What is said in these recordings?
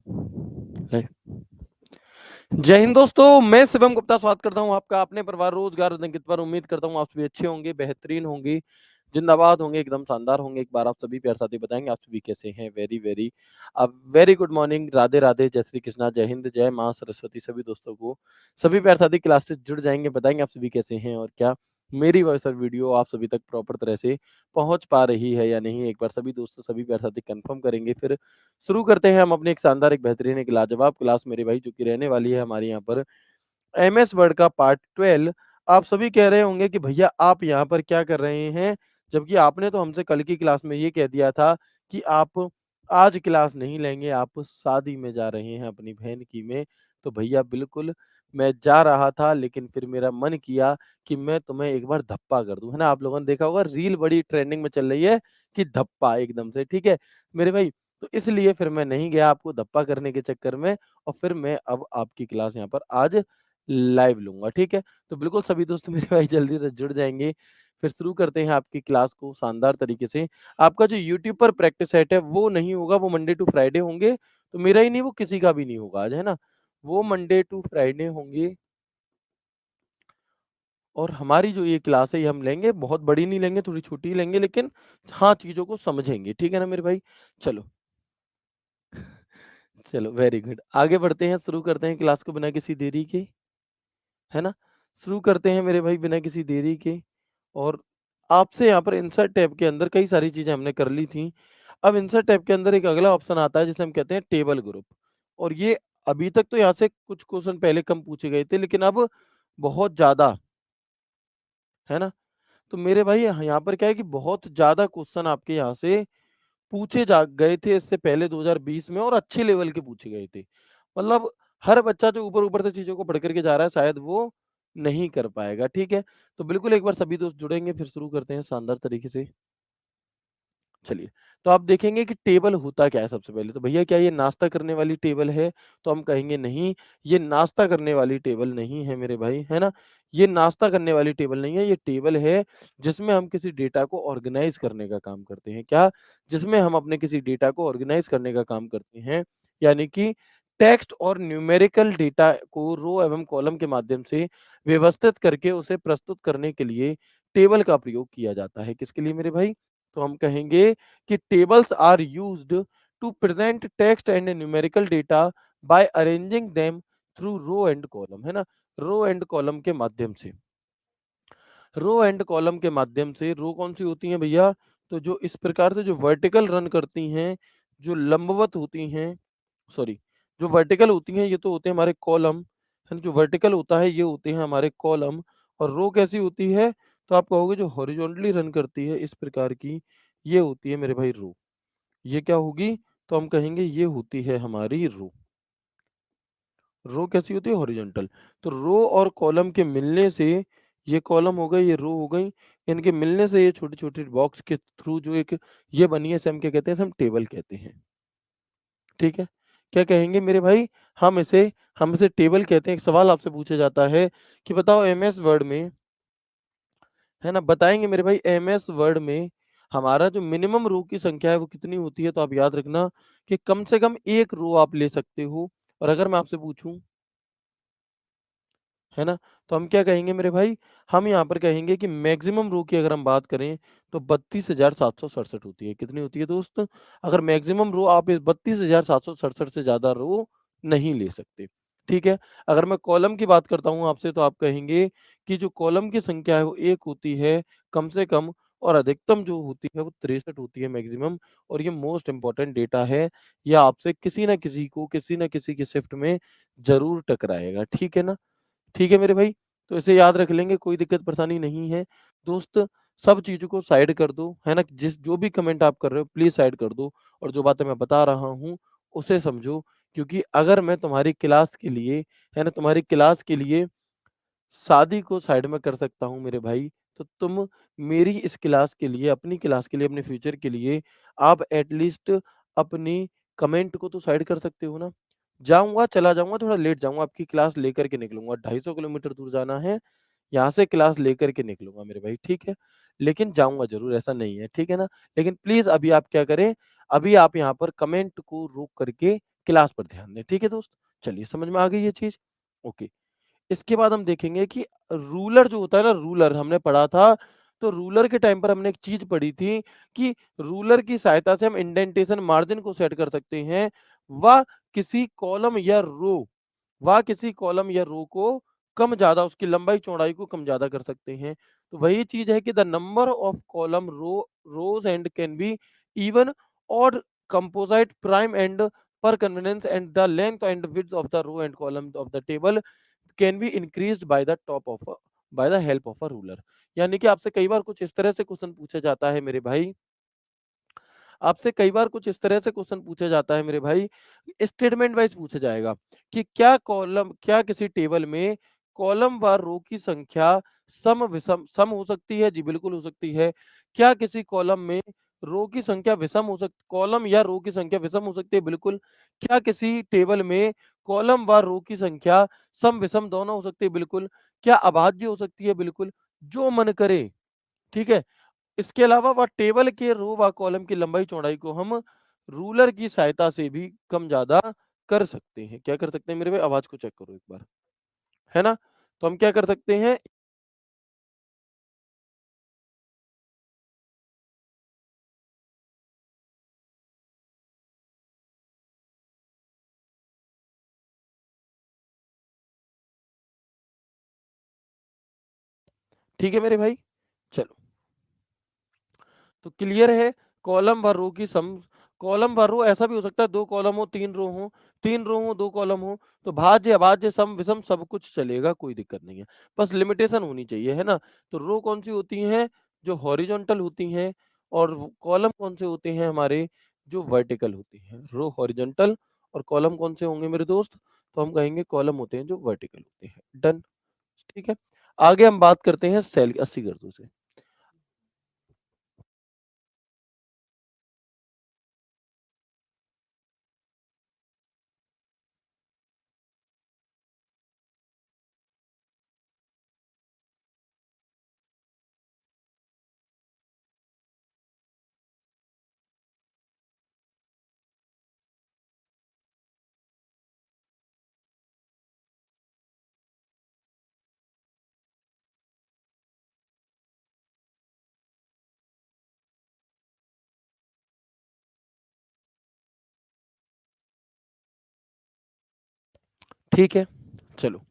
है। जय हिंद दोस्तों, मैं शिवम गुप्ता स्वागत करता हूँ आपका अपने परिवार रोजगार और अंकित पर। उम्मीद करता हूँ आप सभी अच्छे होंगे, बेहतरीन होंगे, जिंदाबाद होंगे, एकदम शानदार होंगे। एक बार आप सभी प्यार साथी बताएंगे आप सभी कैसे हैं। Very good morning, Radhe Radhe, जय श्री कृष्णा, जय हिंद, जय माँ सरस्वती। सभी दोस्तों को, सभी प्यार साथी क्लास से जुड़ जाएंगे, बताएंगे आप सभी कैसे हैं और क्या मेरी वॉइस और वीडियो आप सभी तक प्रॉपर तरह से पहुंच पा रही है या नहीं। एक बार सभी दोस्तों सभी प्यार साथी कंफर्म करेंगे, फिर शुरू करते हैं हम अपने एक शानदार, एक बेहतरीन, एक लाजवाब क्लास मेरे भाई, जो कि रहने वाली है हमारे यहाँ पर एमएस वर्ड का पार्ट 12। आप सभी कह रहे होंगे कि भैया आप यहाँ पर क्या कर रहे हैं, जबकि आपने तो हमसे कल की क्लास में ये कह दिया था कि आप आज क्लास नहीं लेंगे, आप शादी में जा रहे हैं अपनी बहन की में। तो भैया बिल्कुल मैं जा रहा था, लेकिन फिर मेरा मन किया कि मैं तुम्हें एक बार धप्पा कर दूं, है ना। आप लोगों ने देखा होगा रील बड़ी ट्रेंडिंग में चल रही है कि धप्पा एकदम से, ठीक है मेरे भाई। तो इसलिए फिर मैं नहीं गया आपको धप्पा करने के चक्कर में, और फिर मैं अब आपकी क्लास यहाँ पर आज लाइव लूँगा, ठीक है? तो बिल्कुल सभी दोस्त मेरे भाई जल्दी से जुड़ जाएँगे। फिर शुरू करते हैं आपकी क्लास को शानदार तरीके से। आपका जो यूट्यूब पर प्रैक्टिस सेट है वो नहीं होगा, वो मंडे टू फ्राइडे होंगे। तो मेरा ही नहीं, वो किसी का भी नहीं होगा आज, है ना? वो मंडे टू फ्राइडे होंगे, और हमारी जो ये क्लास है ये हम लेंगे, बहुत बड़ी नहीं लेंगे, थोड़ी छोटी ही लेंगे, लेकिन हाँ, चीज़ों को समझेंगे, ठीक है ना मेरे भाई? चलो, चलो वेरी गुड। आगे बढ़ते हैं, शुरू करते हैं क्लास को बिना किसी देरी के। है ना? शुरू करते हैं मेरे भाई बिना किसी देरी के। और आपसे यहाँ पर इंसर्ट टैब के अंदर कई सारी चीज़ें हमने कर ली थी। अब इंसर्ट टैब के अंदर एक अगला ऑप्शन आता है जिसे हम कहते हैं टेबल ग्रुप। और ये अभी तक तो यहाँ से कुछ क्वेश्चन पहले कम पूछे गए थे, लेकिन अब बहुत ज़्यादा, है ना? तो मेरे भाई यहाँ पर क्या है कि बहुत ज़्यादा क्वेश्चन आपके यहाँ से पूछे जा गए थे इससे पहले 2020 में, और अच्छे लेवल के पूछे गए थे। मतलब हर बच्चा जो ऊपर-ऊपर से चीज़ों को पढ़ कर के जा रहा है, शायद वो नहीं कर पाएगा, ठीक है? तो बिल्कुल एक बार सभी दोस्त जुड़ेंगे, फिर शुरू करते हैं शानदार तरीके से। चलिए, तो आप देखेंगे कि टेबल होता क्या है सबसे पहले। तो भैया क्या ये नाश्ता करने वाली टेबल है? तो हम कहेंगे नहीं, ये नाश्ता करने वाली टेबल नहीं है मेरे भाई, है ना? ये नाश्ता करने वाली टेबल नहीं है, ये टेबल है जिसमें हम किसी डेटा को ऑर्गेनाइज़ करने का काम करते हैं। क्या? जिसमें हम अपने किसी डेटा को ऑर्गेनाइज़ करने का काम करते हैं। यानी कि टेक्स्ट और न्यूमेरिकल डेटा को रो एवं कॉलम के माध्यम से व्यवस्थित करके उसे प्रस्तुत करने के लिए टेबल का प्रयोग किया जाता है। किसके लिए मेरे भाई? तो हम कहेंगे कि tables are used to present text and numerical data by arranging them through row and column, है ना? रो एंड कॉलम के माध्यम से, रो एंड कॉलम के माध्यम से। रो कौन सी होती हैं भैया? तो जो इस प्रकार से जो वर्टिकल रन करती हैं, जो लंबवत होती हैं, सॉरी, जो वर्टिकल होती हैं ये तो होते हैं हमारे कॉलम, है ना? जो वर्टिकल होता है ये होते हैं हमारे कॉलम। और रो कैसी होती है? तो आप कहोगे जो हॉरिजॉन्टली रन करती है इस प्रकार की, ये होती है मेरे भाई रो। ये क्या होगी? तो हम कहेंगे ये होती है हमारी रो। रो कैसी होती है? हॉरिजॉन्टल। तो रो और कॉलम के मिलने से ये कॉलम हो गई, ये रो हो गई। इनके मिलने से ये छोटी-छोटी बॉक्स के थ्रू जो एक ये बनी है, इसे हम क्या कहते हैं? इसे हम टेबल कहते हैं। ठीक है? क्या कहेंगे मेरे भाई? हम इसे टेबल कहते हैं। एक सवाल आपसे पूछा जाता है कि बताओ एमएस वर्ड में, है ना? बताएँगे मेरे भाई एमएस वर्ड में हमारा जो मिनिमम रो की संख्या है वो कितनी होती है? तो आप याद रखना कि कम से कम 1 रो आप ले सकते हो। और अगर मैं आपसे पूछूँ, है ना? तो हम क्या कहेंगे मेरे भाई? हम यहाँ पर कहेंगे कि मैक्सिमम रो की अगर हम बात करें तो 32,767 होती है। कितनी होती है दोस्त? अगर मैक्सिमम रो आप इस 32,767 से ज़्यादा रो नहीं ले सकते। ठीक है? अगर मैं कॉलम की बात करता हूँ आपसे, तो आप कहेंगे कि जो कॉलम की संख्या है वो 1 होती है कम से कम, और अधिकतम जो होती है वो 63 होती है मैक्सिमम। और ये मोस्ट इम्पोर्टेंट डेटा है। ये आपसे किसी न किसी को, किसी न किसी की शिफ्ट में ज़रूर टकराएगा। ठीक है ना? ठीक है मेरे भाई? तो इसे याद रख लेंगे, कोई दिक्कत परेशानी नहीं है। दोस्त सब चीज़ों को साइड कर दो, है ना? जो भी कमेंट आप कर रहे हो प्लीज़ साइड कर दो, और जो बातें मैं बता रहा हूँ उसे समझो। क्योंकि अगर मैं तुम्हारी क्लास के लिए, है ना, तुम्हारी क्लास के लिए शादी को साइड में कर सकता हूँ मेरे भाई, तो तुम मेरी इस क्लास के लिए, अपनी क्लास के लिए, अपने फ्यूचर के लिए आप एटलीस्ट अपनी कमेंट को तो साइड कर सकते हो ना? जाऊँगा, चला जाऊँगा, थोड़ा लेट जाऊँगा, आपकी क्लास लेकर के निकलूँगा, 250 किलोमीटर दूर जाना है, यहाँ से क्लास लेकर के निकलूँगा मेरे भाई, ठीक है? लेकिन जाऊँगा ज़रूर, ऐसा नहीं है, ठीक है ना? लेकिन प्लीज़ अभी आप क्या करें, अभी आप यहाँ पर कमेंट को रोक करके क्लास पर ध्यान दें। ठीक है दोस्त? चलिए समझ में आ गई ये चीज़? ओके। इसके बाद हम देखेंगे कि रूलर जो होता है ना, रूलर हमने पढ़ा था, तो रूलर के टाइम पर हमने एक चीज़ पढ़ी थी कि रूलर की सहायता से हम इंडेंटेशन मार्जिन को सेट कर सकते हैं व किसी कॉलम या रो किसी कॉलम या रो को कम-ज़्यादा उसकी लंबाई-चौड़ाई को कम-ज़्यादा कर सकते हैं। तो वही चीज़ है कि the number of column rows and can be even odd composite prime and per convenience and the length and width of the row and column of the table can be increased by the by the help of a ruler। यानी कि आपसे कई बार कुछ इस तरह से question पूछा जाता है मेरे भाई, आपसे कई बार कुछ इस तरह से क्वेश्चन पूछा जाता है मेरे भाई, स्टेटमेंट वाइज पूछा जाएगा कि क्या किसी टेबल में कॉलम व रो की संख्या सम हो सकती है? जी बिल्कुल हो सकती है। क्या किसी कॉलम में रो की संख्या विषम हो सक कॉलम या रो की संख्या विषम हो सकती है? बिल्कुल। क्या किसी टेबल में कॉलम व रो की संख्या सम विषम दोनों हो सकती है? बिल्कुल। क्या अभाज्य हो सकती है? बिल्कुल। जो मन करे, ठीक है? इसके अलावा वह टेबल के रो व कॉलम की लंबाई-चौड़ाई को हम रूलर की सहायता से भी कम-ज़्यादा कर सकते हैं। क्या कर सकते हैं मेरे भाई? आवाज़ को चेक करो एक बार, है ना? तो हम क्या कर सकते हैं, ठीक है मेरे भाई? चलो, तो क्लियर है, कॉलम व रो की सम कॉलम व रो ऐसा भी हो सकता है 2 कॉलम हो, 3 रो हो, 3 रो हो, 2 कॉलम हो, तो भाज्य, अभाज्य, सम, विषम सब कुछ चलेगा, कोई दिक्कत नहीं है। बस लिमिटेशन होनी चाहिए, है ना? तो रो कौन-सी होती हैं? जो हॉरिज़ॉन्टल होती हैं, और कॉलम कौन से होते हैं हमारे? जो वर्टिकल होती हैं। रो हॉरिज़ॉन्टल और कॉलम कौन से होंगे मेरे दोस्त? तो हम कहेंगे कॉलम होते हैं जो वर्टिकल होते हैं। डन, ठीक है? आगे हम बात करते हैं सेल 80 गर्दों से। ठीक है? चलो।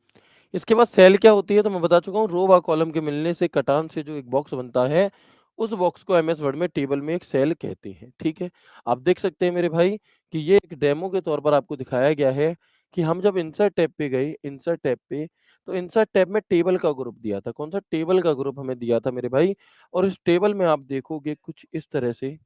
इसके बाद सेल क्या होती है तो मैं बता चुका हूँ, रो व कॉलम के मिलने से कटान से जो एक बॉक्स बनता है, उस बॉक्स को एमएस वर्ड में टेबल में एक सेल कहते हैं, ठीक है? आप देख सकते हैं मेरे भाई कि ये एक डेमो के तौर पर आपको दिखाया गया है कि हम जब इंसर्ट टैब पे गए, इंसर्ट टैब पे, तो इंसर्ट टैब में टेबल का ग्रुप दिया था। कौन-सा? टेबल का ग्रुप हमें दिया था मेरे भाई, और इस टेबल में आप देखोगे कुछ इस तरह से,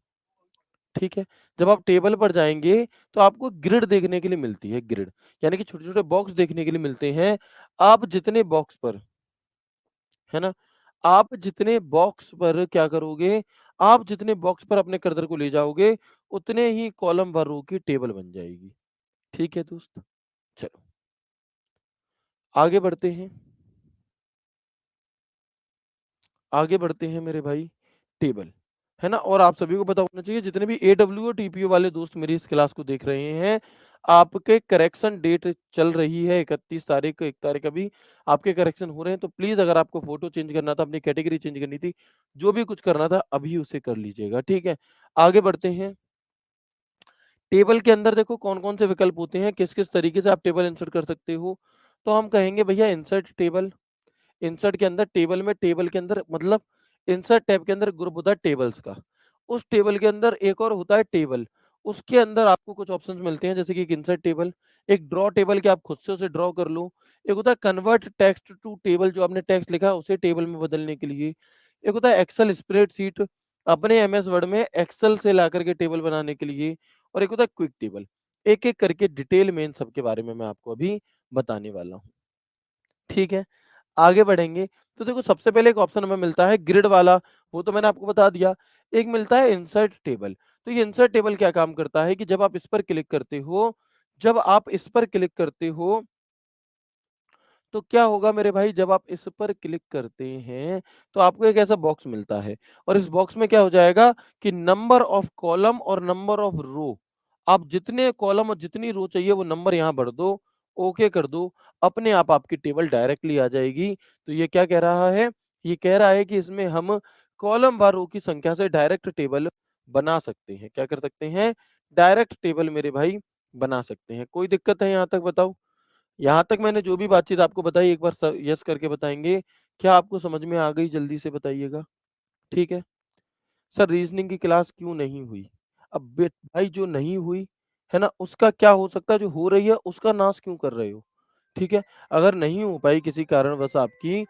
ठीक है? जब आप टेबल पर जाएँगे, तो आपको ग्रिड देखने के लिए मिलती है, ग्रिड। यानी कि छोटे-छोटे बॉक्स देखने के लिए मिलते हैं। आप जितने बॉक्स पर, है ना? आप जितने बॉक्स पर क्या करोगे, आप जितने बॉक्स पर अपने कर्सर को ले जाओगे, उतने ही कॉलम व रो की टेबल बन जाएगी। ठीक है दोस्त? चलो, आगे बढ़ते हैं। आगे बढ़ते हैं मेरे भाई, टेबल, है ना? और आप सभी को पता होना चाहिए, जितने भी एडब्ल्यू और टीपीओ वाले दोस्त मेरी इस क्लास को देख रहे हैं, आपके करेक्शन डेट चल रही है 31 तारीख को, 1 तारीख अभी आपके करेक्शन हो रहे हैं, तो प्लीज़ अगर आपको फ़ोटो चेंज करना था, अपनी कैटेगरी चेंज करनी थी, जो भी कुछ करना था, अभी उसे कर लीजिएगा, ठीक है? आगे बढ़ते हैं। टेबल के अंदर देखो कौन-कौन से विकल्प होते हैं, किस-किस तरीके से आप टेबल इंसर्ट कर सकते हो। तो हम कहेंगे भैया इंसर्ट टेबल, इंसर्ट के अंदर टेबल में, टेबल के अंदर मतलब इंसर्ट टैब के अंदर ग्रुप होता है टेबल्स का। उस टेबल के अंदर एक और होता है टेबल। उसके अंदर आपको कुछ ऑप्शंस मिलते हैं, जैसे कि एक इंसर्ट टेबल, एक ड्रॉ टेबल कि आप खुद से उसे ड्रॉ कर लो। एक होता है कन्वर्ट टेक्स्ट टू टेबल, जो आपने टेक्स्ट लिखा है उसे टेबल में बदलने के लिए। एक होता है एक्सेल स्प्रेडशीट, अपने एमएस वर्ड में एक्सेल से लाकर के टेबल बनाने के लिए। और एक होता है क्विक टेबल। एक-एक करके डिटेल में इन सब के बारे में मैं आपको अभी बताने वाला हूँ। ठीक है? आगे बढ़ेंगे, तो देखो सबसे पहले एक ऑप्शन हमें मिलता है ग्रिड वाला, वो तो मैंने आपको बता दिया। एक मिलता है इंसर्ट टेबल, तो ये इंसर्ट टेबल क्या काम करता है कि जब आप इस पर क्लिक करते हो, जब आप इस पर क्लिक करते हो, तो क्या होगा मेरे भाई, जब आप इस पर क्लिक करते हैं, तो आपको एक ऐसा बॉक्स मिलता है, और इस बॉक्स में क्या हो जाएगा कि नंबर ऑफ कॉलम और नंबर ऑफ रो आप जितने कॉलम और जितनी रो चाहिए वो नंबर यहाँ भर दो, ओके कर दो, अपने आप आपकी टेबल डायरेक्टली आ जाएगी। तो ये क्या कह रहा है? ये कह रहा है कि इसमें हम कॉलम व रो की संख्या से डायरेक्ट टेबल बना सकते हैं। क्या कर सकते हैं? डायरेक्ट टेबल मेरे भाई बना सकते हैं। कोई दिक्कत है यहाँ तक बताओ? यहाँ तक मैंने जो भी बातचीत आपको बताई एक बार यस करके बताएँगे। क्या आपको समझ में आ गई जल्दी से बताइएगा? ठीक है। सर रीज़निंग की क्लास क्यों नहीं हुई? अब भाई जो नहीं हुई, है ना? उसका क्या हो सकता है जो हो रही है उसका नाश क्यों कर रहे हो? ठीक है? अगर नहीं हो पाई किसी कारणवश आपकी,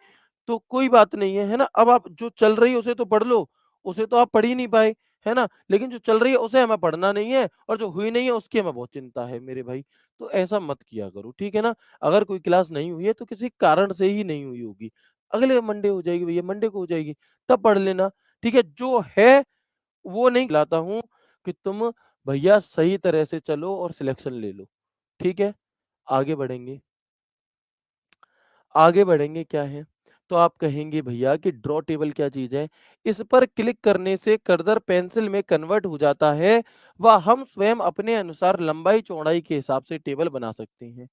तो कोई बात नहीं है, है ना? अब आप जो चल रही है उसे तो पढ़ लो, उसे तो आप पढ़ ही नहीं पाए, है ना? लेकिन जो चल रही है उसे हमें पढ़ना नहीं है और जो हुई नहीं है उसकी हमें बहुत चिंता है मेरे भाई। तो ऐसा मत किया करो, ठीक है ना? अगर कोई क्लास नहीं हुई है तो किसी कारण से ही नहीं हुई होगी। अगले मंडे हो जाएगी भैया, मंडे को हो जाएगी, तब पढ़ लेना, ठीक है? जो है वो नहीं खिलाता हूँ कि तुम भैया सही तरह से चलो और सिलेक्शन ले लो, ठीक है? आगे बढ़ेंगे। आगे बढ़ेंगे क्या है? तो आप कहेंगे भैया कि ड्रॉ टेबल क्या चीज़ है? इस पर क्लिक करने से कर्सर पेंसिल में कन्वर्ट हो जाता है व हम स्वयं अपने अनुसार लंबाई-चौड़ाई के हिसाब से टेबल बना सकते हैं।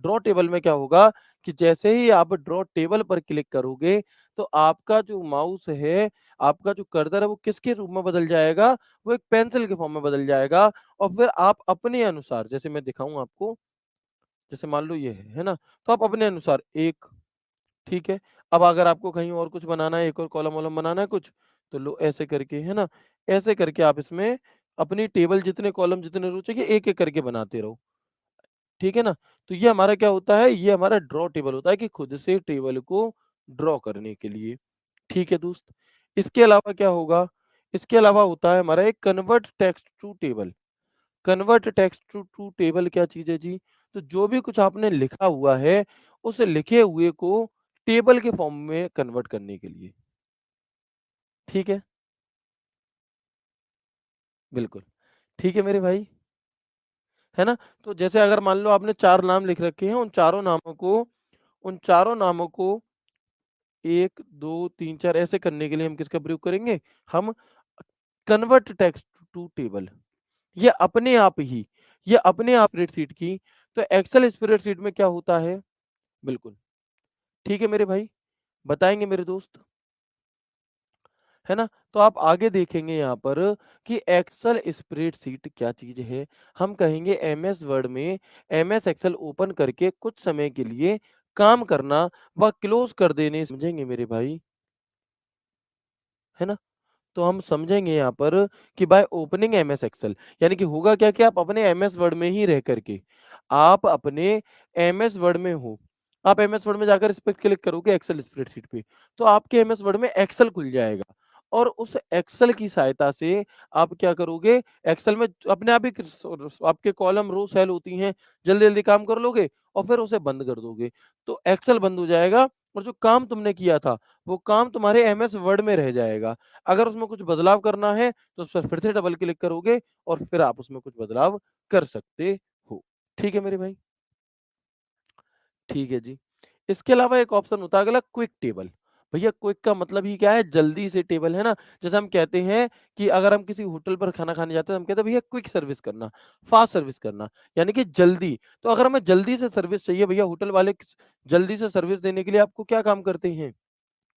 ड्रॉ टेबल में क्या होगा कि जैसे ही आप ड्रॉ टेबल पर क्लिक करोगे, तो आपका जो माउस है, आपका जो कर्सर है वो किसके रूप में बदल जाएगा? वो एक पेंसिल के फॉर्म में बदल जाएगा और फिर आप अपने अनुसार जैसे मैं दिखाऊँ आपको, जैसे मान लो ये है ना? तो आप अपने अनुसार 1 ठीक है। अब अगर आपको कहीं और कुछ बनाना है, एक और कॉलम-वॉलम बनाना है कुछ, तो लो ऐसे करके, है ना? ऐसे करके आप इसमें अपनी टेबल जितने कॉलम, जितने रो चाहिए, एक-एक करके बनाते रहो। ठीक है ना? तो ये हमारा क्या होता है, ये हमारा ड्रॉ टेबल होता है कि खुद से टेबल को ड्रॉ करने के लिए। ठीक है दोस्त? इसके अलावा क्या होगा? इसके अलावा होता है हमारा एक convert text to table. Convert text to table क्या चीज़ है जी? तो जो भी कुछ आपने लिखा हुआ है, उस लिखे हुए को टेबल के फॉर्म में कन्वर्ट करने के लिए। ठीक है? बिल्कुल। ठीक है मेरे भाई, है ना? तो जैसे अगर मान लो आपने 4 नाम लिख रखे हैं, उन चारों नामों को 1, 2, 3, 4 ऐसे करने के लिए हम किसका प्रयोग करेंगे? हम कन्वर्ट टेक्स्ट टू टेबल। ये अपने आप ही ये अपने आप स्प्रेडशीट की तो एक्सेल स्प्रेडशीट में क्या होता है? बिल्कुल। ठीक है मेरे भाई, बताएँगे मेरे दोस्त, है ना? तो आप आगे देखेंगे यहाँ पर कि एक्सेल स्प्रेडशीट क्या चीज़ है? हम कहेंगे एमएस वर्ड में एमएस एक्सेल ओपन करके कुछ समय के लिए काम करना व क्लोज़ कर देने समझेंगे मेरे भाई, है ना? तो हम समझेंगे यहाँ पर कि बाय ओपनिंग एमएस एक्सेल यानी कि होगा क्या कि आप अपने एमएस वर्ड में ही रह करके आप अपने एमएस वर्ड में हो। आप एमएस वर्ड में जाकर इस पे क्लिक करोगे एक्सेल स्प्रेडशीट पे, तो आपके एमएस वर्ड में एक्सेल खुल जाएगा और उस एक्सेल की सहायता से आप क्या करोगे, एक्सेल में अपने आप ही आपके कॉलम, रो, सेल होती हैं, जल्दी-जल्दी काम कर लोगे और फिर उसे बंद कर दोगे। तो एक्सेल बंद हो जाएगा और जो काम तुमने किया था, वो काम तुम्हारे एमएस वर्ड में रह जाएगा। अगर उसमें कुछ बदलाव करना है, तो उस पर फिर से डबल क्लिक करोगे और फिर आप उसमें कुछ बदलाव कर सकते हो। ठीक है मेरे भाई? ठीक है जी। इसके अलावा एक ऑप्शन होता है अगला क्विक टेबल। भैया क्विक का मतलब ही क्या है? जल्दी से टेबल, है ना? जैसे हम कहते हैं कि अगर हम किसी होटल पर खाना खाने जाते हैं, तो हम कहते हैं भैया क्विक सर्विस करना, फास्ट सर्विस करना, यानी कि जल्दी। तो अगर हमें जल्दी से सर्विस चाहिए भैया होटल वाले जल्दी से सर्विस देने के लिए आपको क्या काम करते हैं?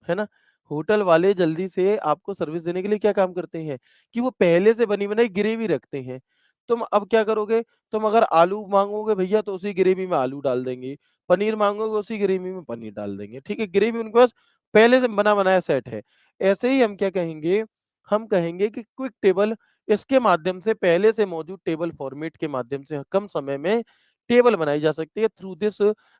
है ना? होटल वाले जल्दी से आपको सर्विस देने के लिए क्या काम करते हैं, कि वो पहले से बनी बनाई ग्रेवी रखते हैं। तुम अब क्या करोगे, तुम अगर आलू माँगोगे भैया तो उसी ग्रेवी में आलू डाल देंगे, पनीर माँगोगे उसी ग्रेवी में पनीर डाल देंगे, ठीक है? ग्रेवी उनके पास पहले से बना-बनाया सेट है। ऐसे ही हम क्या कहेंगे, हम कहेंगे कि क्विक टेबल इसके माध्यम से पहले से मौजूद टेबल फॉर्मेट के माध्यम से कम समय में टेबल बनाई जा सकती है। Through this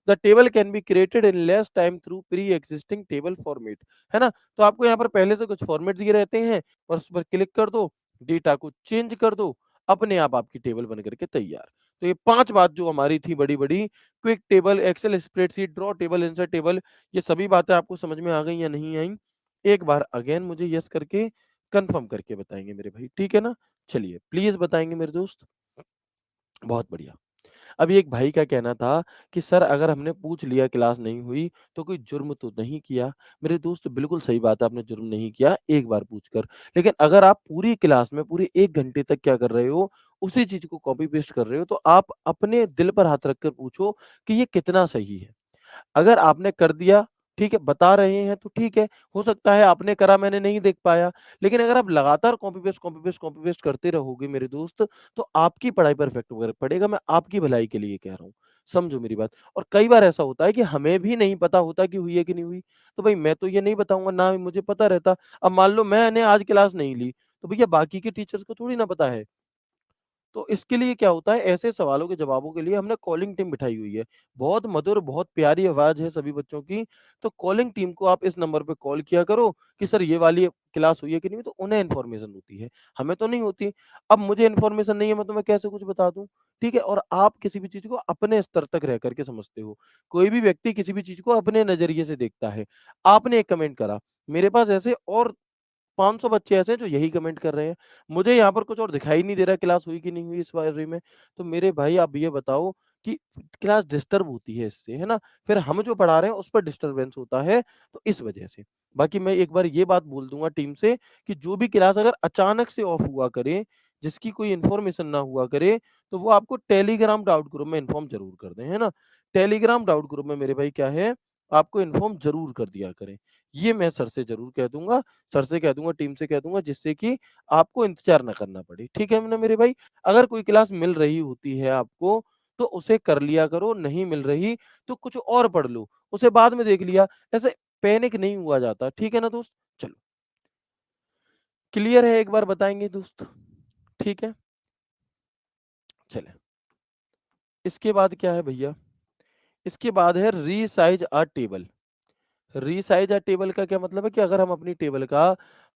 the table can be created in less time through pre existing table format, है ना? तो आपको यहाँ पर पहले से कुछ फॉर्मेट दिए रहते हैं और उस पर क्लिक कर दो, डेटा को चेंज कर दो, अपने आप आपकी टेबल बन करके तैयार। तो ये 5 बात जो हमारी थी बड़ी-बड़ी quick table, excel spreadsheet, draw table, insert table ये सभी बातें आपको समझ में आ गई या नहीं आई? एक बार अगेन मुझे यस करके कन्फर्म करके बताएँगे मेरे भाई, ठीक है ना? चलिए प्लीज़ बताएँगे मेरे दोस्त। बहुत बढ़िया। अभी एक भाई का कहना था कि सर अगर हमने पूछ लिया क्लास नहीं हुई तो कोई जुर्म तो नहीं किया। मेरे दोस्त बिल्कुल सही बात है आपने जुर्म नहीं किया एक बार पूछकर। लेकिन अगर आप पूरी क्लास में पूरे 1 घंटे तक क्या कर रहे हो उसी चीज़ को कॉपी पेस्ट कर रहे हो, तो आप अपने दिल पर हाथ रख कर पूछो कि ये कितना सही है। अगर आपने कर दिया, ठीक है, बता रहे हैं तो ठीक है, हो सकता है आपने करा मैंने नहीं देख पाया। लेकिन अगर आप लगातार copy paste, copy paste, copy paste करते रहोगे मेरे दोस्त, तो आपकी पढ़ाई पर इफ़ेक्ट वगैरह पड़ेगा, मैं आपकी भलाई के लिए कह रहा हूँ, समझो मेरी बात। और कई बार ऐसा होता है कि हमें भी नहीं पता होता कि हुई है कि नहीं हुई, तो भई मैं तो ये नहीं बताऊँगा, ना मुझे पता रहता। अब मान लो मैंने आज क्लास नहीं ली, तो भैया बाकी के टीचर्स को थोड़ी ना पता है। तो इसके लिए क्या होता है, ऐसे सवालों के जवाबों के लिए हमने कॉलिंग टीम बिठाई हुई है। बहुत मधुर, बहुत प्यारी आवाज़ है सभी बच्चों की, तो कॉलिंग टीम को आप इस नंबर पे कॉल किया करो कि सर ये वाली क्लास हुई है कि नहीं हुई, तो उन्हें इन्फॉर्मेशन होती है, हमें तो नहीं होती। अब मुझे इन्फॉर्मेशन नहीं है, मैं तुम्हें कैसे कुछ बता दूँ, ठीक है? और आप किसी भी चीज़ को अपने स्तर तक रह कर के समझते हो। कोई भी व्यक्ति किसी भी चीज़ को अपने नज़रिए से देखता है। आपने एक कमेंट करा, मेरे पास ऐसे और 500 बच्चे ऐसे हैं जो यही कमेंट कर रहे हैं। मुझे यहाँ पर कुछ और दिखाई नहीं दे रहा है क्लास हुई कि नहीं हुई इस बारे में। तो मेरे भाई आप ये बताओ कि क्लास डिस्टर्ब होती है इससे, है ना? फिर हम जो पढ़ा रहे हैं उस पर डिस्टर्बेंस होता है, तो इस वजह से। बाकी मैं एक बार ये बात बोल दूँगा टीम से कि जो भी क्लास अगर अचानक से ऑफ हुआ करे, जिसकी कोई इन्फॉर्मेशन ना हुआ करे, तो वो आपको टेलीग्राम डाउट ग्रुप में इन्फॉर्म ज़रूर कर दें, है ना? टेलीग्राम डाउट ग्रुप में मेरे भाई क्या है, आपको इन्फॉर्म ज़रूर कर दिया करें। ये मैं सर से ज़रूर कह दूँगा, सर से कह दूँगा, टीम से कह दूँगा जिससे कि आपको इंतज़ार ना करना पड़े। ठीक है ना मेरे भाई? अगर कोई क्लास मिल रही होती है आपको, तो उसे कर लिया करो, नहीं मिल रही तो कुछ और पढ़ लो, उसे बाद में देख लिया। ऐसे पैनिक नहीं हुआ जाता, ठीक है ना दोस्त? चलो, क्लियर है एक बार बताएँगे दोस्त? ठीक है? चलें, इसके बाद क्या है भैया? इसके बाद है रीसाइज़ अ टेबल। रीसाइज़ अ टेबल का क्या मतलब है कि अगर हम अपनी टेबल का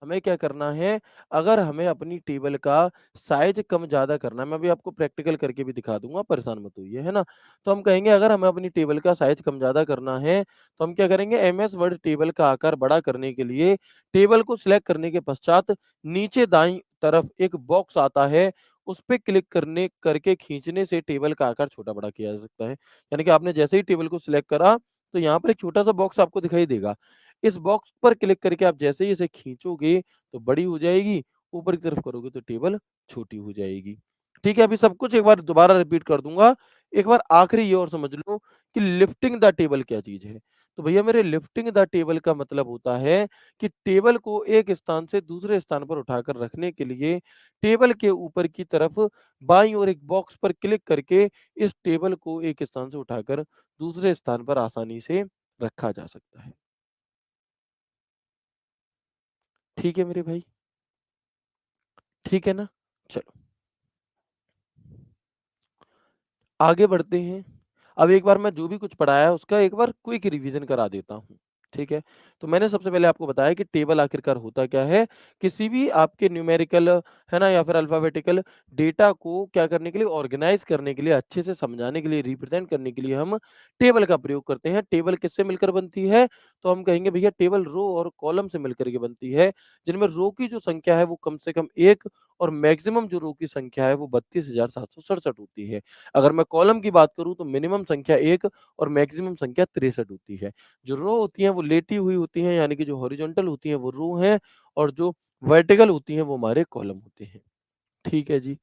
हमें क्या करना है, अगर हमें अपनी टेबल का साइज़ कम-ज़्यादा करना है, मैं अभी आपको प्रैक्टिकल करके भी दिखा दूँगा, परेशान मत होइए, है ना? तो हम कहेंगे अगर हमें अपनी टेबल का साइज़ कम-ज़्यादा करना है, तो हम क्या करेंगे एमएस वर्ड टेबल का आकार बड़ा करने के लिए टेबल को सिलेक्ट करने के पश्चात नीचे दाईं तरफ एक बॉक्स आता है, उस पे क्लिक करने करके खींचने से टेबल का आकार छोटा-बड़ा किया जा सकता है। यानी कि आपने जैसे ही टेबल को सिलेक्ट करा तो यहाँ पर एक छोटा-सा बॉक्स आपको दिखाई देगा। इस बॉक्स पर क्लिक करके आप जैसे ही इसे खींचोगे तो बड़ी हो जाएगी, ऊपर की तरफ करोगे तो टेबल छोटी हो जाएगी। ठीक है, अभी सब कुछ एक बार दोबारा रिपीट कर दूँगा। एक बार आखिरी ये और समझ लो कि लिफ्टिंग द टेबल क्या चीज़ है? तो भैया मेरे लिफ्टिंग द टेबल का मतलब होता है कि टेबल को एक स्थान से दूसरे स्थान पर उठाकर रखने के लिए टेबल के ऊपर की तरफ बाईं ओर एक बॉक्स पर क्लिक करके इस टेबल को एक स्थान से उठाकर दूसरे स्थान पर आसानी से रखा जा सकता है। ठीक है मेरे भाई? ठीक है ना? चलो, आगे बढ़ते हैं। अब एक बार मैं जो भी कुछ पढ़ाया है उसका एक बार क्विक रिवीजन करा देता हूँ। ठीक है? तो मैंने सबसे पहले आपको बताया कि टेबल आखिरकार होता क्या है? किसी भी आपके न्यूमेरिकल है ना या फिर अल्फ़ाबेटिकल डेटा को क्या करने के लिए ऑर्गेनाइज़ करने के लिए, अच्छे से समझाने के लिए, रिप्रेज़ेंट करने के लिए हम टेबल का प्रयोग करते हैं। टेबल किससे मिलकर बनती है? तो हम कहेंगे भैया टेबल रो और कॉलम से मिलकर के बनती है, जिनमें रो की जो संख्या है वो कम से कम 1 और मैक्सिमम जो रो की संख्या है वो 32,767 होती है। अगर मैं कॉलम की बात करूँ तो मिनिमम संख्या 1 और मैक्सिमम संख्या 63 होती है। जो रो होती हैं वो लेटी हुई होती हैं यानी कि जो हॉरिज़ॉन्टल होती हैं वो रो हैं और जो वर्टिकल होती हैं वो हमारे कॉलम होते हैं। ठीक है जी।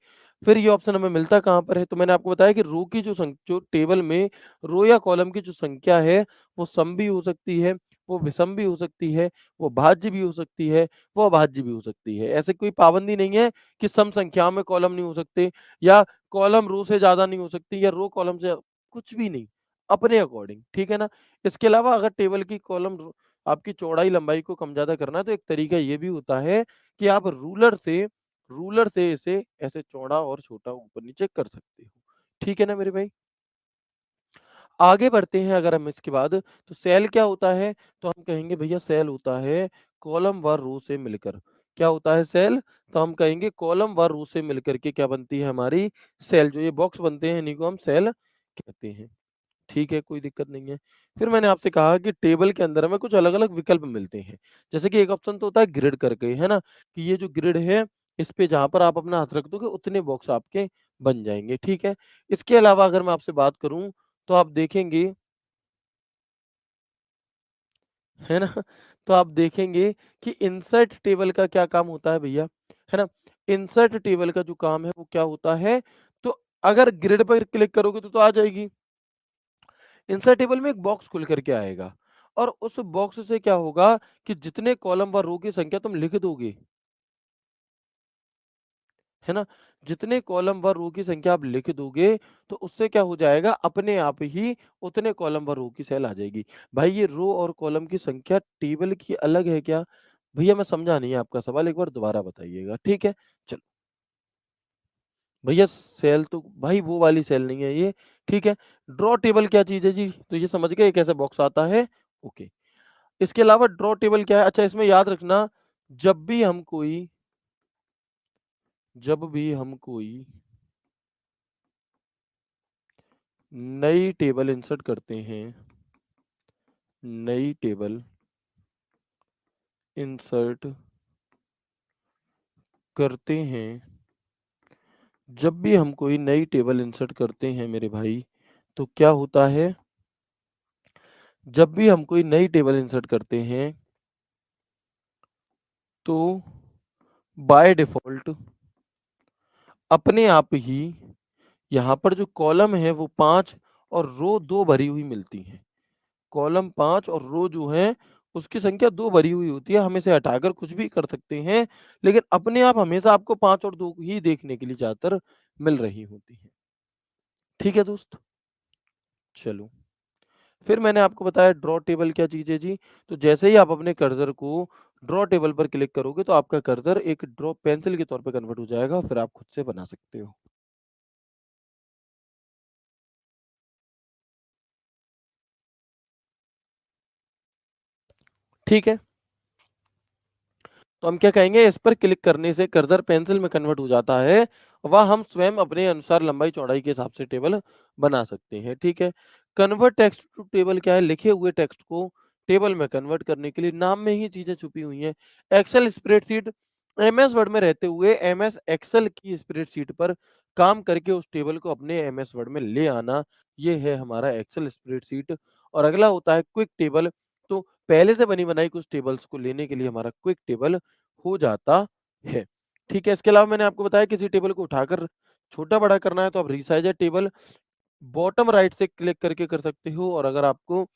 फिर ये ऑप्शन हमें मिलता कहाँ पर है? तो मैंने आपको बताया कि रो की जो टेबल में रो या कॉलम की जो संख्या है, वो सम भी हो सकती है, वो विषम भी हो सकती है, वो भाज्य भी हो सकती है, वो अभाज्य भी हो सकती है। ऐसे कोई पाबंदी नहीं है कि सम संख्याओं में कॉलम नहीं हो सकते या कॉलम रो से ज़्यादा नहीं हो सकती या रो कॉलम से कुछ भी नहीं, अपने अकॉर्डिंग, ठीक है ना? इसके अलावा अगर टेबल की कॉलम आपकी चौड़ाई-लंबाई को कम-ज़्यादा करना है, तो एक तरीका ये भी होता है कि आप रूलर से इसे ऐसे चौड़ा और छोटा ऊपर-नीचे कर सकते हो। ठीक है ना मेरे भाई? आगे बढ़ते हैं अगर हम इसके बाद, तो सेल क्या होता है? तो हम कहेंगे भैया सेल होता है कॉलम व रो से मिलकर। क्या होता है सेल? तो हम कहेंगे कॉलम व रो से मिलकर के क्या बनती है हमारी सेल। जो ये बॉक्स बनते हैं इन्हीं को हम सेल कहते हैं। ठीक है, कोई दिक्कत नहीं है। फिर मैंने आपसे कहा कि टेबल के अंदर हमें कुछ अलग-अलग विकल्प मिलते हैं। जैसे कि एक ऑप्शन तो होता है ग्रिड करके, है ना? कि ये जो ग्रिड है, इस पे जहाँ पर आप अपना हाथ रख दोगे उतने बॉक्स आपके बन जाएँगे, ठीक है? इसके अलावा अगर मैं आपसे बात करूँ, तो आप देखेंगे है ना? तो आप देखेंगे कि इंसर्ट टेबल का क्या काम होता है भैया, है ना? इंसर्ट टेबल का जो काम है वो क्या होता है, तो अगर ग्रिड पर क्लिक करोगे तो आ जाएगी। इंसर्ट टेबल में एक बॉक्स खुल कर के आएगा और उस बॉक्स से क्या होगा कि जितने कॉलम व रो की संख्या तुम लिख दोगे, है ना? जितने कॉलम व रो की संख्या आप लिख दोगे, तो उससे क्या हो जाएगा, अपने आप ही उतने कॉलम व रो की सेल आ जाएगी। भाई ये रो और कॉलम की संख्या टेबल की अलग है क्या? भैया मैं समझा नहीं आपका सवाल, एक बार दोबारा बताइएगा, ठीक है? चलो, भैया सेल तो भाई वो वाली सेल नहीं है ये, ठीक है? ड्रॉ टेबल क्या चीज़ है जी? तो ये समझ गए कैसे बॉक्स आता है? ओके। इसके अलावा ड्रॉ टेबल क्या है? अच्छा इसमें याद रखना, जब भी हम कोई जब भी हम कोई नई टेबल इंसर्ट करते हैं, नई टेबल इंसर्ट करते हैं, जब भी हम कोई नई टेबल इंसर्ट करते हैं मेरे भाई, तो क्या होता है, जब भी हम कोई नई टेबल इंसर्ट करते हैं, तो बाय डिफ़ॉल्ट अपने आप ही यहाँ पर जो कॉलम है वो 5 और रो 2 भरी हुई मिलती हैं। कॉलम 5 और रो जो है उसकी संख्या 2 भरी हुई होती है। हम इसे हटाकर कुछ भी कर सकते हैं, लेकिन अपने आप हमेशा आपको 5 और 2 ही देखने के लिए ज़्यादातर मिल रही होती हैं। ठीक है दोस्त? चलो, फिर मैंने आपको बताया ड्रॉ टेबल क्या चीज़ है जी, तो जैसे ही आप अपने कर्सर को ड्रॉ टेबल पर क्लिक करोगे तो आपका कर्सर एक ड्रॉ पेंसिल के तौर पे कन्वर्ट हो जाएगा, फिर आप खुद से बना सकते हो। ठीक है? तो हम क्या कहेंगे, इस पर क्लिक करने से कर्सर पेंसिल में कन्वर्ट हो जाता है, व हम स्वयं अपने अनुसार लंबाई चौड़ाई के हिसाब से टेबल बना सकते हैं, ठीक है। कन्वर्ट टेक्स्ट टू टेबल क्या है, लिखे हुए टेक्स्ट को टेबल में कन्वर्ट करने के लिए नाम में ही चीजें छुपी हुई हैं। एक्सेल स्प्रेडशीट, एमएस वर्ड में रहते हुए एमएस एक्सेल की स्प्रेडशीट पर काम करके उस टेबल को अपने एमएस वर्ड में ले आना, ये है हमारा एक्सेल स्प्रेडशीट। और अगला होता है क्विक टेबल, तो पहले से बनी बनाई कुछ टेबल्स को लेने के लिए हमारा क्विक टेबल हो जाता है। ठीक है, इसके अलावा मैंने आपको बताया किसी टेबल को उठाकर छोटा-बड़ा करना है तो आप रिसाइज़र टेबल बॉटम राइट से क्लिक करके कर सकते हो, और अगर आपको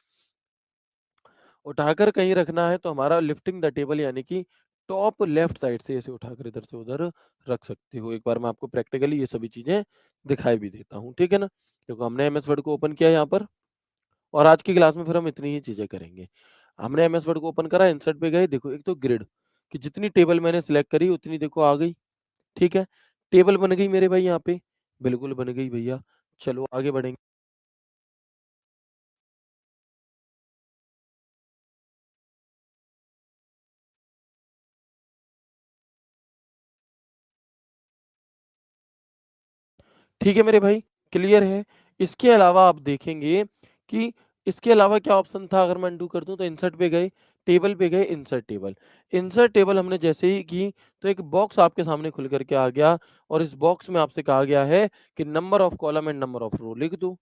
उठाकर कहीं रखना है तो हमारा लिफ्टिंग द टेबल यानी कि टॉप लेफ्ट साइड से इसे उठाकर इधर से उधर रख सकते हो। एक बार मैं आपको प्रैक्टिकली ये सभी चीज़ें दिखाई भी देता हूँ, ठीक है ना? देखो हमने एमएस वर्ड को ओपन किया यहाँ पर, और आज की क्लास में फिर हम इतनी ही चीज़ें करेंगे। हमने एमएस वर्ड को ओपन करा, इंसर्ट पे गए, देखो एक तो ग्रिड कि जितनी टेबल मैंने सिलेक्ट करी उतनी देखो आ गई, ठीक है? टेबल बन गई मेरे भाई यहाँ पे, बिल्कुल बन गई भैया। चलो आगे बढ़ेंगे। ठीक है मेरे भाई, क्लियर है। इसके अलावा आप देखेंगे कि इसके अलावा क्या ऑप्शन था, अगर मैं अनडू कर दूँ तो इंसर्ट पे गए, टेबल पे गए, इंसर्ट टेबल। इंसर्ट टेबल हमने जैसे ही की तो एक बॉक्स आपके सामने खुल कर के आ गया, और इस बॉक्स में आपसे कहा गया है कि number of column and number of row लिख दो।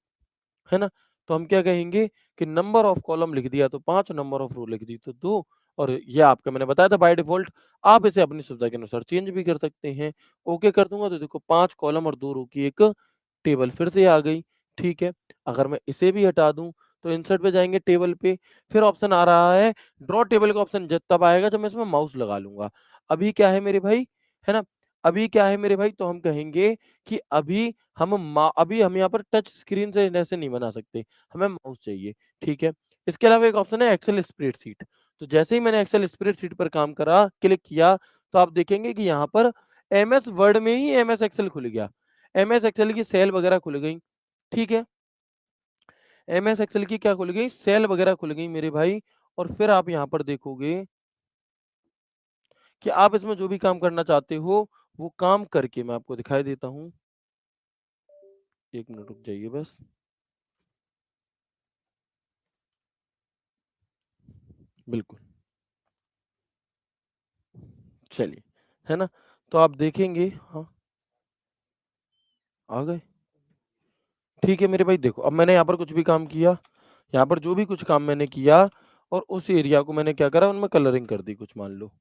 है ना? तो हम क्या कहेंगे कि नंबर ऑफ कॉलम लिख दिया तो 5, नंबर ऑफ रो लिख दी तो 2, और ये आपका मैंने बताया था बाय डिफ़ॉल्ट आप इसे अपनी सुविधा के अनुसार चेंज भी कर सकते हैं। ओके कर दूँगा तो देखो 5 कॉलम और 2 रो की एक टेबल फिर से आ गई, ठीक है। अगर मैं इसे भी हटा दूँ तो इंसर्ट पे जाएँगे टेबल पे, फिर ऑप्शन आ रहा है ड्रॉ टेबल का ऑप्शन ज तब आएगा जब मैं इसमें माउस लगा लूँगा। अभी क्या है मेरे भाई, है ना? अभी क्या है मेरे भाई, तो हम कहेंगे कि अभी हम यहाँ पर टच स्क्रीन से ऐसे नहीं बना सकते, हमें माउस चाहिए, ठीक है। इसके अलावा एक ऑप्शन है एक्सेल स्प्रेडशीट, तो जैसे ही मैंने एक्सेल स्प्रेडशीट पर काम करा, क्लिक किया, तो आप देखेंगे कि यहाँ पर एमएस वर्ड में ही एमएस एक्सेल खुल गया। एमएस एक्सेल की सेल वगैरह खुल गई, ठीक है। एमएस एक्सेल की क्या खुल गई, सेल वगैरह खुल गई मेरे भाई, और फिर आप यहाँ पर देखोगे कि आप इसमें जो भी काम करना चाहते हो, वो काम करके मैं आपको दिखाई देता हूँ। 1 मिनट रुक जाइए बस। बिल्कुल। चलिए, है ना? तो आप देखेंगे, हाँ, आ गए? ठीक है मेरे भाई, देखो अब मैंने यहाँ पर कुछ भी काम किया, यहाँ पर जो भी कुछ काम मैंने किया और उस एरिया को मैंने क्या करा, उनमें कलरिंग कर दी कुछ मान लो।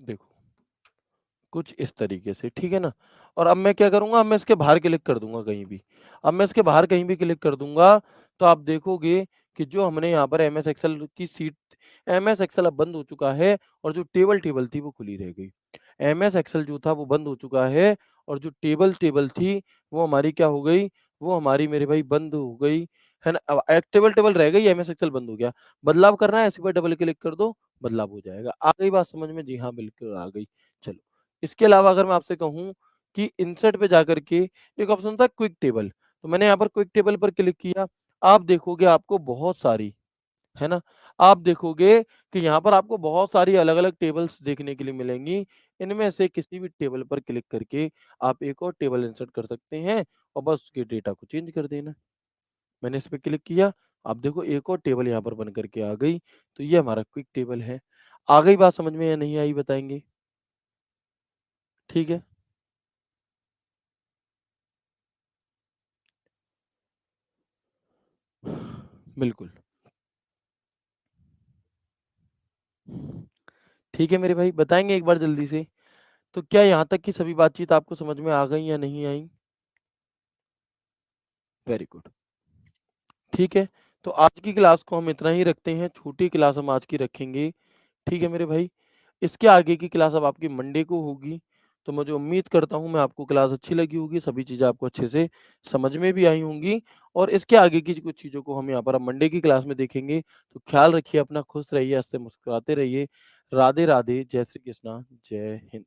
देखो, कुछ इस तरीके से, ठीक है ना? और अब मैं क्या करूँगा, अब मैं इसके बाहर क्लिक कर दूँगा कहीं भी। अब मैं इसके बाहर कहीं भी क्लिक कर दूँगा, तो आप देखोगे कि जो हमने यहाँ पर एमएस एक्सेल की सीट एमएस एक्सेल अब बंद हो चुका है और जो टेबल थी वो खुली रह गई। एमएस एक्सेल जो था वो बंद हो चुका है और जो टेबल थी वो हमारी क्या हो गई, वो हमारी मेरे भाई बंद हो गई, है ना? अब एक टेबल रह गई, एमएस एक्सेल बंद हो गया। बदलाव करना है, इसी पर डबल क्लिक कर दो, बदलाव हो जाएगा। आ गई बात समझ में? जी हाँ, बिल्कुल आ गई। चलो, इसके अलावा अगर मैं आपसे कहूँ कि इंसर्ट पे जाकर के एक ऑप्शन था क्विक टेबल, तो मैंने यहाँ पर क्विक टेबल पर क्लिक किया। आप देखोगे आपको बहुत सारी, है ना? आप देखोगे कि यहाँ पर आपको बहुत सारी अलग-अलग टेबल्स देखने के लिए मिलेंगी। इनमें से किसी भी टेबल पर क्लिक करके आप एक और टेबल इंसर्ट कर सकते हैं और बस उसके डेटा को चेंज कर देना। मैंने इस पे क्लिक किया, आप देखो एक और टेबल यहाँ पर बन कर के आ गई, तो ये हमारा क्विक टेबल है। आ गई बात समझ में या नहीं आई बताएँगे? ठीक है? बिल्कुल। ठीक है मेरे भाई, बताएँगे एक बार जल्दी से? तो क्या यहाँ तक की सभी बातचीत आपको समझ में आ गई या नहीं आई? Very good. ठीक है, तो आज की क्लास को हम इतना ही रखते हैं, छोटी क्लास हम आज की रखेंगे, ठीक है मेरे भाई? इसके आगे की क्लास अब आपकी मंडे को होगी, तो मुझे उम्मीद करता हूँ मैं आपको क्लास अच्छी लगी होगी, सभी चीज़ें आपको अच्छे से समझ में भी आई होंगी और इसके आगे की कुछ चीज़ों को हम यहाँ पर अब मंडे की क्लास में देखेंगे। तो ख्याल रखिए अपना, खुश रहिए, हँसते मुस्कुराते रहिए। राधे-राधे, जय श्री कृष्णा, जय हिंद।